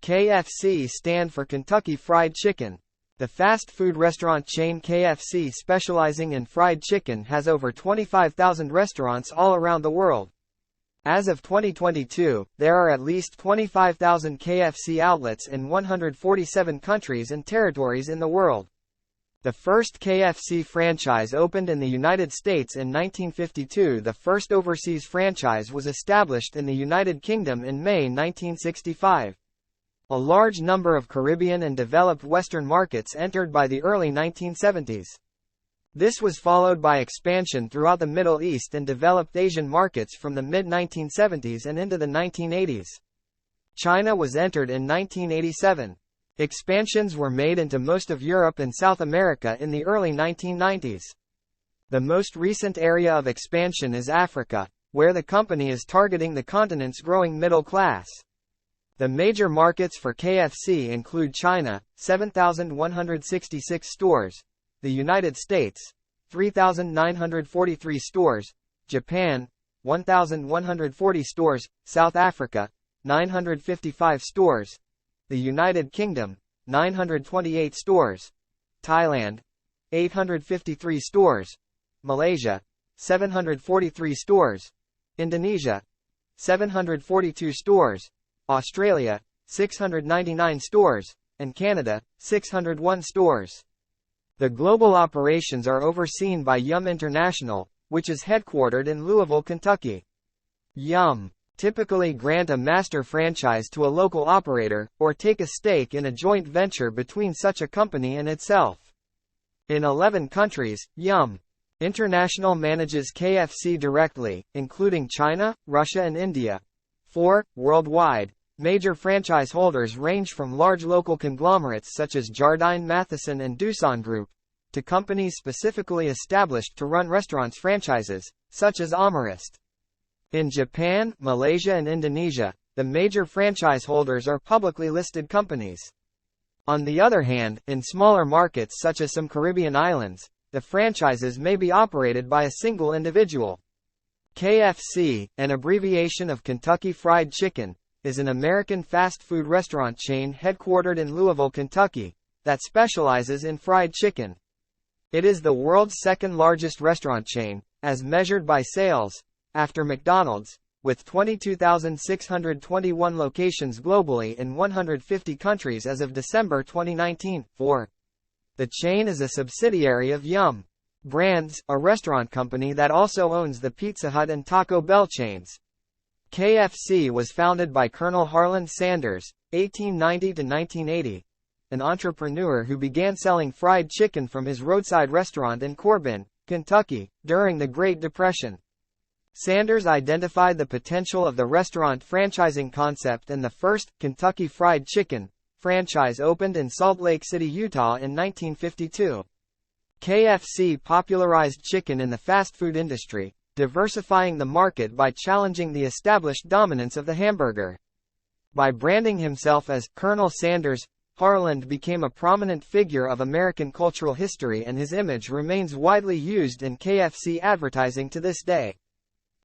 KFC stand for Kentucky Fried Chicken. The fast food restaurant chain KFC, specializing in fried chicken, has over 25,000 restaurants all around the world. As of 2022, there are at least 25,000 KFC outlets in 147 countries and territories in the world. The first KFC franchise opened in the United States in 1952. The first overseas franchise was established in the United Kingdom in May 1965. A large number of Caribbean and developed Western markets entered by the early 1970s. This was followed by expansion throughout the Middle East and developed Asian markets from the mid-1970s and into the 1980s. China was entered in 1987. Expansions were made into most of Europe and South America in the early 1990s. The most recent area of expansion is Africa, where the company is targeting the continent's growing middle class. The major markets for KFC include China, 7,166 stores, the United States, 3,943 stores, Japan, 1,140 stores, South Africa, 955 stores, the United Kingdom, 928 stores, Thailand, 853 stores, Malaysia, 743 stores, Indonesia, 742 stores, Australia, 699 stores, and Canada, 601 stores. The global operations are overseen by Yum International, which is headquartered in Louisville, Kentucky. Yum typically grant a master franchise to a local operator, or take a stake in a joint venture between such a company and itself. In 11 countries, Yum International manages KFC directly, including China, Russia and India. 4. Worldwide. Major franchise holders range from large local conglomerates such as Jardine Matheson and Doosan Group, to companies specifically established to run restaurants franchises, such as Amarist. In Japan, Malaysia and Indonesia, the major franchise holders are publicly listed companies. On the other hand, in smaller markets such as some Caribbean islands, the franchises may be operated by a single individual. KFC, an abbreviation of Kentucky Fried Chicken, is an American fast food restaurant chain headquartered in Louisville, Kentucky, that specializes in fried chicken. It is the world's second largest restaurant chain, as measured by sales, after McDonald's, with 22,621 locations globally in 150 countries as of December 2019. 4. The chain is a subsidiary of Yum Brands, a restaurant company that also owns the Pizza Hut and Taco Bell chains. KFC was founded by Colonel Harland Sanders, 1890 to 1980, an entrepreneur who began selling fried chicken from his roadside restaurant in Corbin, Kentucky, during the Great Depression. Sanders identified the potential of the restaurant franchising concept, and the first Kentucky Fried Chicken franchise opened in Salt Lake City, Utah in 1952. KFC popularized chicken in the fast food industry, diversifying the market by challenging the established dominance of the hamburger. By branding himself as Colonel Sanders, Harland became a prominent figure of American cultural history, and his image remains widely used in KFC advertising to this day.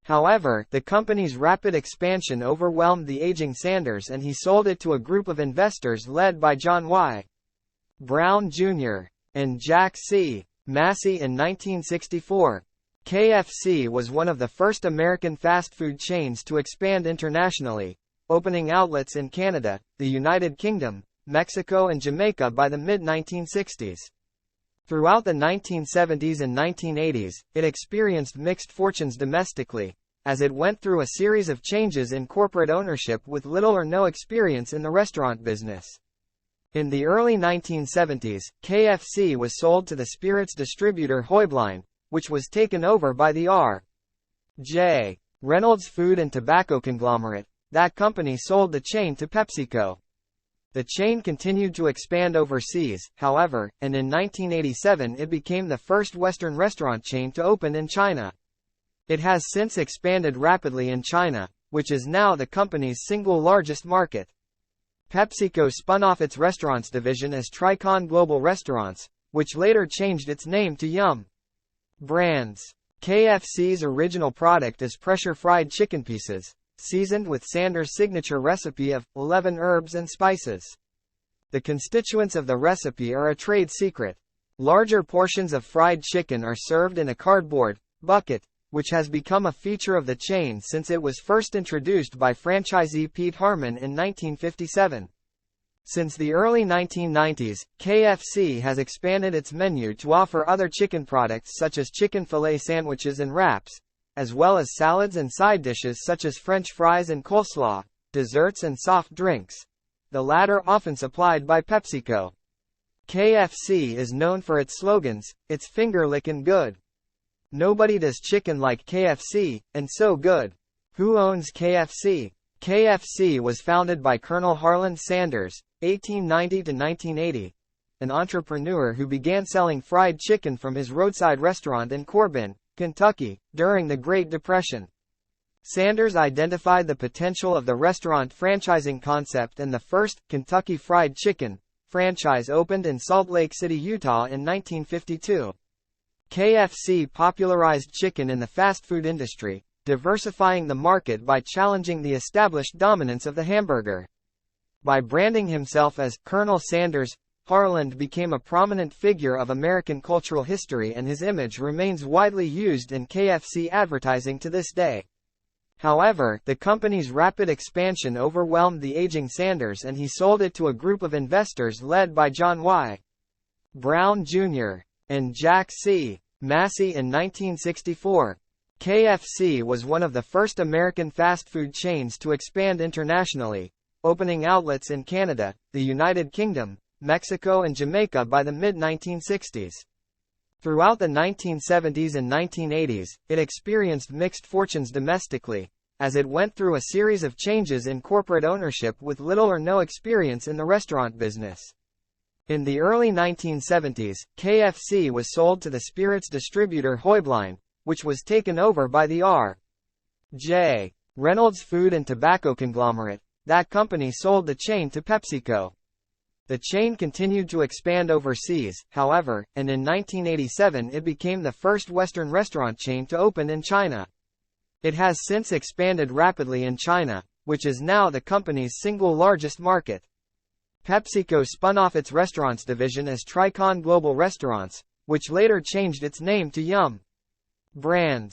However, the company's rapid expansion overwhelmed the aging Sanders, and he sold it to a group of investors led by John Y. Brown Jr. and Jack C. Massey in 1964. KFC was one of the first American fast food chains to expand internationally, opening outlets in Canada, the United Kingdom, Mexico and Jamaica by the mid-1960s. Throughout the 1970s and 1980s, it experienced mixed fortunes domestically, as it went through a series of changes in corporate ownership with little or no experience in the restaurant business. In the early 1970s, KFC was sold to the spirits distributor Hoibline, which was taken over by the R.J. Reynolds Food and Tobacco conglomerate. That company sold the chain to PepsiCo. The chain continued to expand overseas, however, and in 1987 it became the first Western restaurant chain to open in China. It has since expanded rapidly in China, which is now the company's single largest market. PepsiCo spun off its restaurants division as Tricon Global Restaurants, which later changed its name to Yum Brands. KFC's original product is pressure-fried chicken pieces, seasoned with Sanders' signature recipe of 11 herbs and spices. The constituents of the recipe are a trade secret. Larger portions of fried chicken are served in a cardboard bucket, which has become a feature of the chain since it was first introduced by franchisee Pete Harmon in 1957. Since the early 1990s, KFC has expanded its menu to offer other chicken products such as chicken fillet sandwiches and wraps, as well as salads and side dishes such as French fries and coleslaw, desserts and soft drinks, the latter often supplied by PepsiCo. KFC is known for its slogans, "It's finger-lickin' good." "Nobody does chicken like KFC, and so good." Who owns KFC? KFC was founded by Colonel Harland Sanders, 1890 to 1980, an entrepreneur who began selling fried chicken from his roadside restaurant in Corbin, Kentucky, during the Great Depression. Sanders identified the potential of the restaurant franchising concept, and the first Kentucky Fried Chicken franchise opened in Salt Lake City, Utah in 1952. KFC popularized chicken in the fast food industry, diversifying the market by challenging the established dominance of the hamburger. By branding himself as Colonel Sanders, Harland became a prominent figure of American cultural history, and his image remains widely used in KFC advertising to this day. However, the company's rapid expansion overwhelmed the aging Sanders, and he sold it to a group of investors led by John Y. Brown Jr. and Jack C. Massey in 1964. KFC was one of the first American fast food chains to expand internationally, opening outlets in Canada, the United Kingdom, Mexico and Jamaica by the mid-1960s. Throughout the 1970s and 1980s, it experienced mixed fortunes domestically, as it went through a series of changes in corporate ownership with little or no experience in the restaurant business. In the early 1970s, KFC was sold to the spirits distributor Hoibline, which was taken over by the R.J. Reynolds Food and Tobacco conglomerate. That company sold the chain to PepsiCo. The chain continued to expand overseas, however, and in 1987 it became the first Western restaurant chain to open in China. It has since expanded rapidly in China, which is now the company's single largest market. PepsiCo spun off its restaurants division as Tricon Global Restaurants, which later changed its name to Yum! Brands.